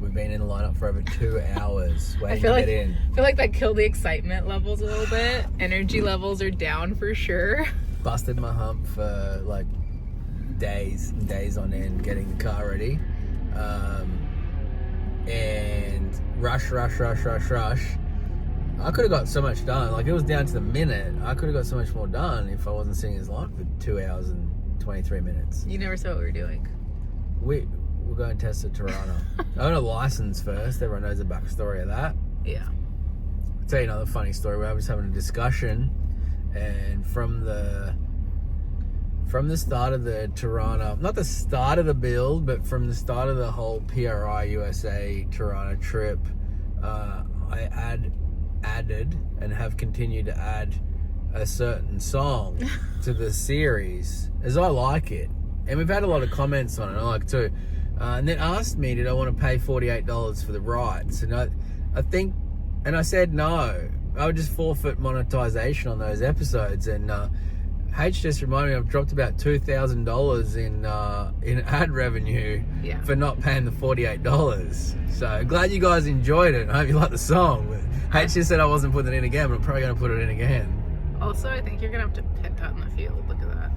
We've been in the lineup for over 2 hours waiting to get in. I feel like that killed the excitement levels a little bit. Energy levels are down for sure. Busted my hump for like days and days on end getting the car ready. And rush. I could have got so much done. Like, it was down to the minute. I could have got so much more done if I wasn't sitting in his line for 2 hours and 23 minutes. You never saw what we were doing. We're going to test the Torana. I got a license first. Everyone knows the backstory of that. Yeah. I'll tell you another funny story. We were just having a discussion, and from the start of the Torana, not the start of the build, but from the start of the whole PRI USA Torana trip, I added and have continued to add a certain song to the series as I like it, and we've had a lot of comments on it. I like it too, and then asked me, did I want to pay $48 for the rights? And I think, and I said no. I would just forfeit monetization on those episodes, and H just reminded me I've dropped about $2,000 in ad revenue for not paying the $48. So glad you guys enjoyed it. I hope you like the song. H just said I wasn't putting it in again, but I'm probably going to put it in again. Also, I think you're going to have to pit out in the field. Look at that.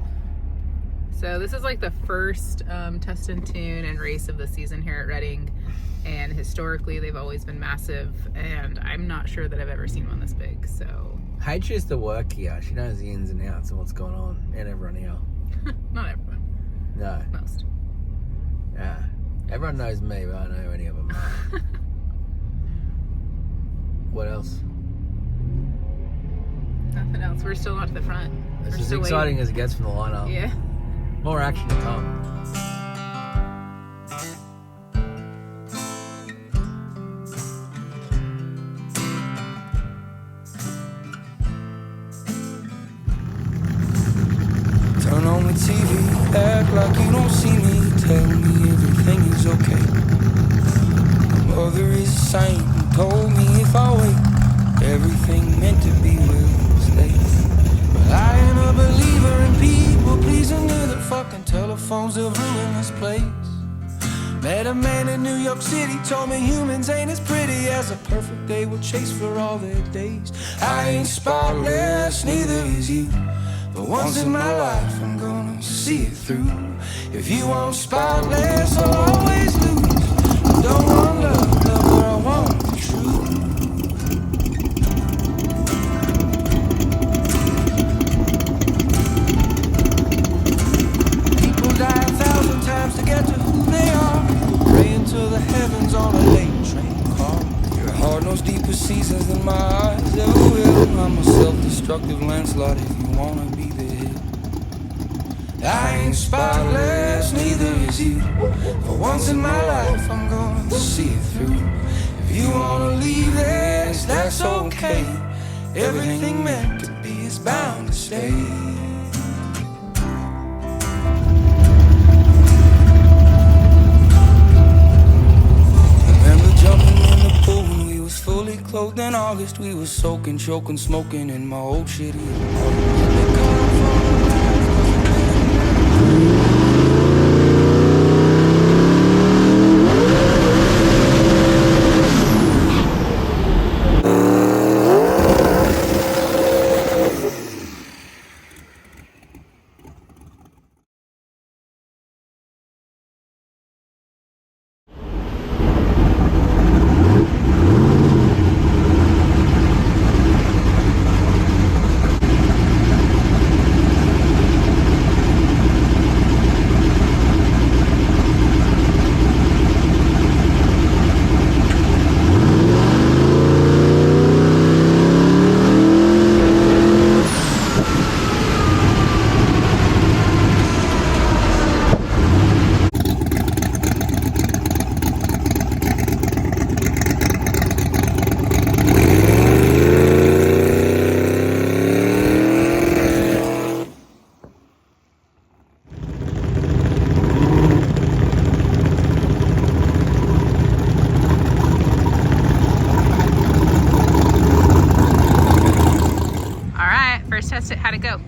So this is like the first test and tune and race of the season here at Reading. And historically, they've always been massive. And I'm not sure that I've ever seen one this big. So H used to work here. She knows the ins and outs of what's going on, and everyone here. Not everyone. No. Most. Yeah. Everyone knows me, but I don't know any of them. What else? Nothing else. We're still not to the front. It's as exciting as it gets from the lineup. Yeah. More action to come. Turn on the TV, act like you don't see me. Tell me everything is okay. My mother is a saint and told me if I wait, everything meant to be will stay. But I ain't a believer in people pleasing. The fucking telephones have ruined this place. Met a man in New York City, told me humans ain't as pretty as a perfect day would chase for all their days. I ain't spotless, neither is you. But once in my life, I'm gonna see it through. If you want spotless, I'll always lose. I don't want love, but I want the truth. People die 1,000 times to get to who they are. Praying to the heavens on a late train car. Your heart knows deeper seasons than my eyes ever will. I'm a self-destructive landslide if you wanna be the hit. I ain't spotless, neither is you. For once in my life, I'm gonna see it through. If you wanna leave this, that's okay. Everything meant to be is bound to stay. Remember jumping in the pool when we was fully clothed in August. We was soaking, choking, smoking in my old shitty apartment. How'd it go?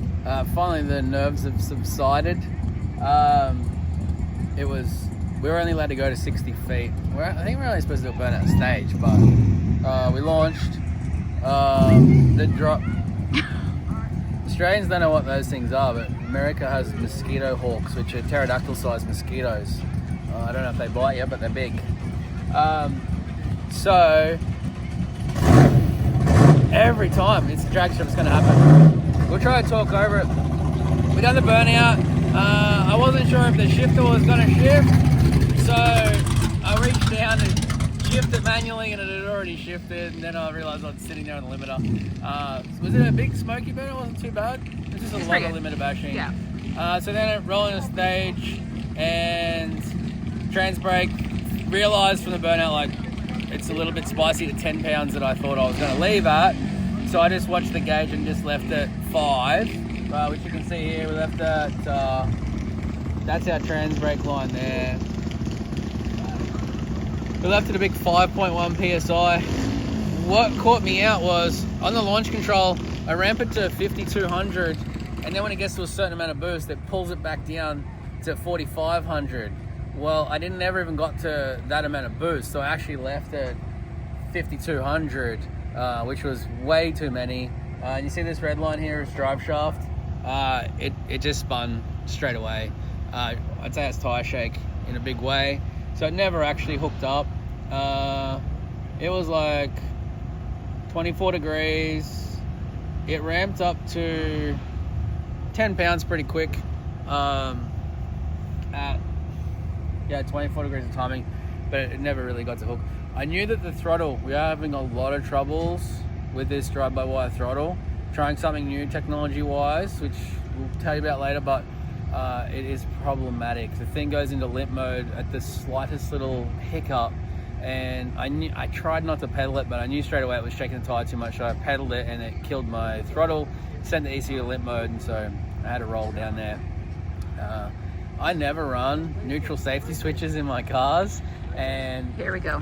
Finally, the nerves have subsided. It was we were only allowed to go to 60 feet. I think we're only supposed to do a burnout stage, but we launched. The drop. Australians don't know what those things are, but America has mosquito hawks, which are pterodactyl-sized mosquitoes. I don't know if they bite you, but they're big. So every time it's a drag strip, it's going to happen. We'll try to talk over it. We done the burnout. I wasn't sure if the shifter was going to shift, so I reached down to shift it manually, and it had already shifted. And then I realised I was sitting there on the limiter. Was it a big smoky burn? It wasn't too bad. It was just a lot of limiter bashing. Yeah. So then it rolled on the stage and trans brake. Realised from the burnout, like, it's a little bit spicy to 10 pounds that I thought I was going to leave at. So I just watched the gauge and just left it 5, which you can see here. We left at, that's our trans brake line there. We left at a big 5.1 PSI. What caught me out was, on the launch control, I ramp it to 5200, and then when it gets to a certain amount of boost, it pulls it back down to 4500. Well, I didn't ever even got to that amount of boost, so I actually left at 5200, which was way too many. And you see this red line here is drive shaft. It just spun straight away. I'd say it's tire shake in a big way. So it never actually hooked up. It was like 24 degrees. It ramped up to 10 pounds pretty quick. At 24 degrees of timing, but it never really got to hook. I knew that the throttle, we are having a lot of troubles with this drive-by-wire throttle, trying something new technology-wise, which we'll tell you about later, but it is problematic. The thing goes into limp mode at the slightest little hiccup, and I tried not to pedal it, but I knew straight away it was shaking the tire too much, so I pedaled it and it killed my throttle, sent the ECU to limp mode, and so I had to roll down there. I never run neutral safety switches in my cars, and Here we go.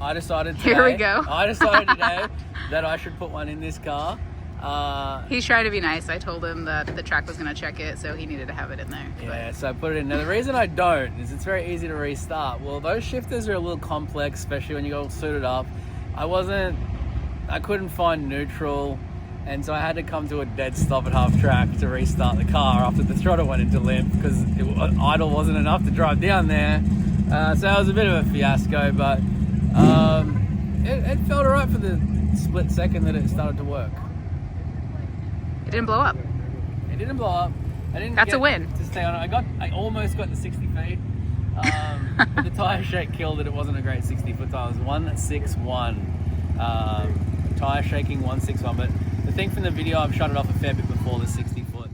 I decided today, Here we go. I decided today that I should put one in this car. He's trying to be nice. I told him that the track was going to check it, so he needed to have it in there. Yeah, so I put it in. Now the reason I don't is it's very easy to restart. Well, those shifters are a little complex, especially when you go suited up. I couldn't find neutral, and so I had to come to a dead stop at half track to restart the car after the throttle went into limp, because idle wasn't enough to drive down there. So that was a bit of a fiasco, but it felt alright for the split second that it started to work. It didn't blow up. It didn't blow up. That's a win. To stay on it. I almost got to 60 feet. But the tire shake killed it. It wasn't a great 60-foot tire. It was 161. Tire shaking 161. But the thing from the video, I've shut it off a fair bit before the 60 foot.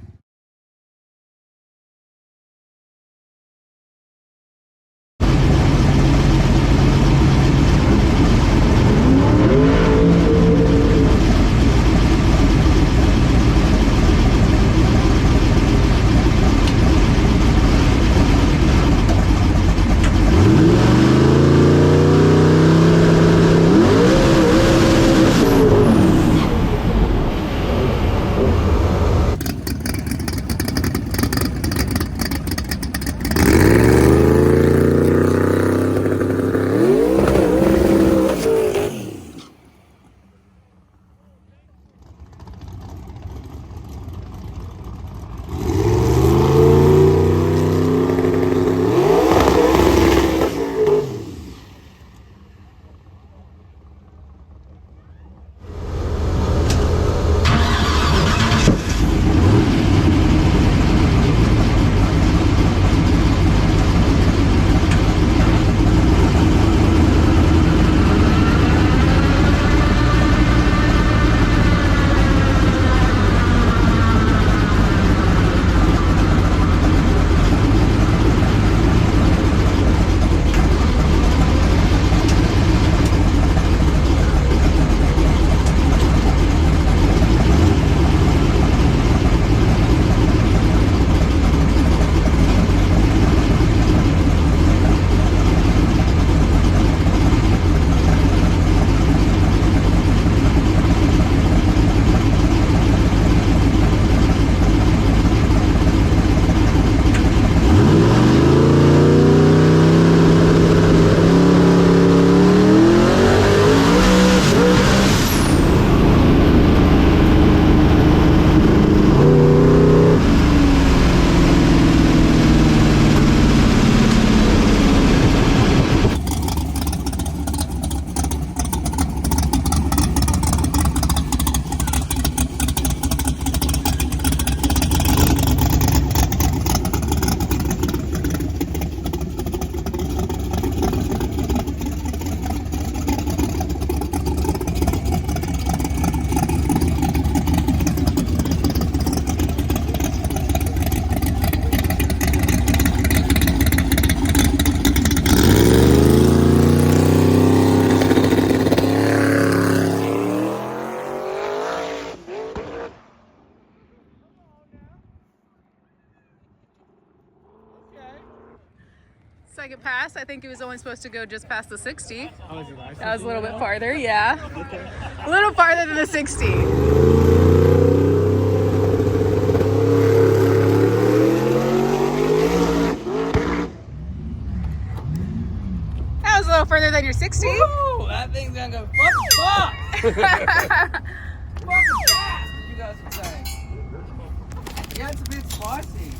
it past. I think he was only supposed to go just past the 60. Oh, is it live? That was a little bit farther, yeah. A little farther than the 60. That was a little further than your 60. Woo! That thing's gonna go fucking fast. Fucking fast, as you guys would say. Yeah, it's a bit spicy.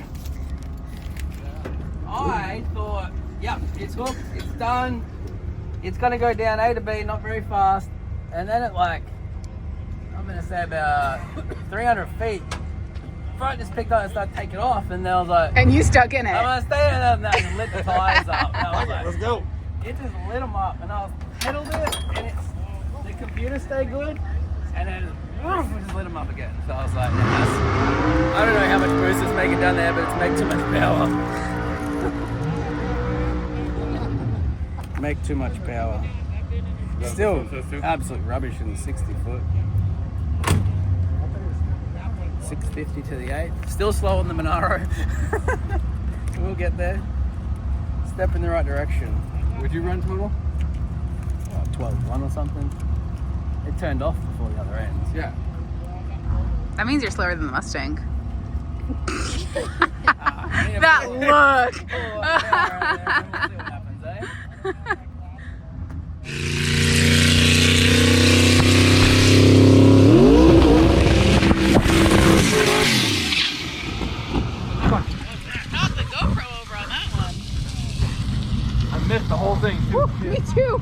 I thought, yep, it's hooked, it's done. It's gonna go down A to B, not very fast. And then at like, I'm gonna say about 300 feet, front just picked up and started taking off. And then I was like, And you stuck in I'm it. gonna stay in there and then lit the tires up. And I was like, Let's go. it just lit them up, and I was pedaled it, and the computer stayed good, and then woof, it just lit them up again. So I was like, yes. I don't know how much boost it's making down there, but it's making too much power. Make too much power. Still absolute rubbish in the 60 foot. 650 to the 8. Still slow on the Monaro. We'll get there. Step in the right direction. Would you run total? 12-1 or something. It turned off before the other ends. Yeah. That means you're slower than the Mustang. Yeah, That look. We'll see what happens, eh? Knock the GoPro over on that one. I missed the whole thing too. Woo, me too.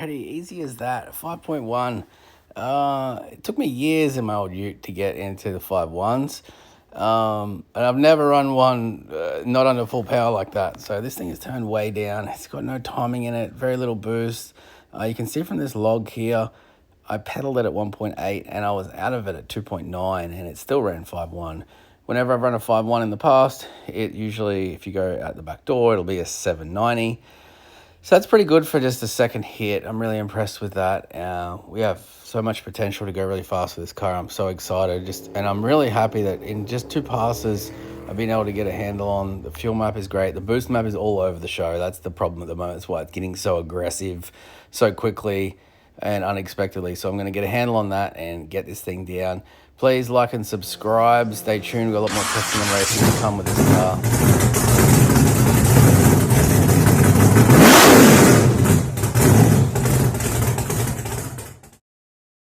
pretty easy as that. 5.1. It took me years in my old ute to get into the 5.1s. And I've never run one not under full power like that. So this thing is turned way down. It's got no timing in it, very little boost. You can see from this log here, I pedaled it at 1.8 and I was out of it at 2.9 and it still ran 5.1. Whenever I've run a 5.1 in the past, it usually, if you go out the back door, it'll be a 790. So that's pretty good for just a second hit. I'm really impressed with that. We have so much potential to go really fast with this car. I'm so excited. And I'm really happy that in just 2 passes, I've been able to get a handle on. The fuel map is great. The boost map is all over the show. That's the problem at the moment. That's why it's getting so aggressive so quickly and unexpectedly. So I'm going to get a handle on that and get this thing down. Please like and subscribe. Stay tuned. We've got a lot more testing and racing to come with this car.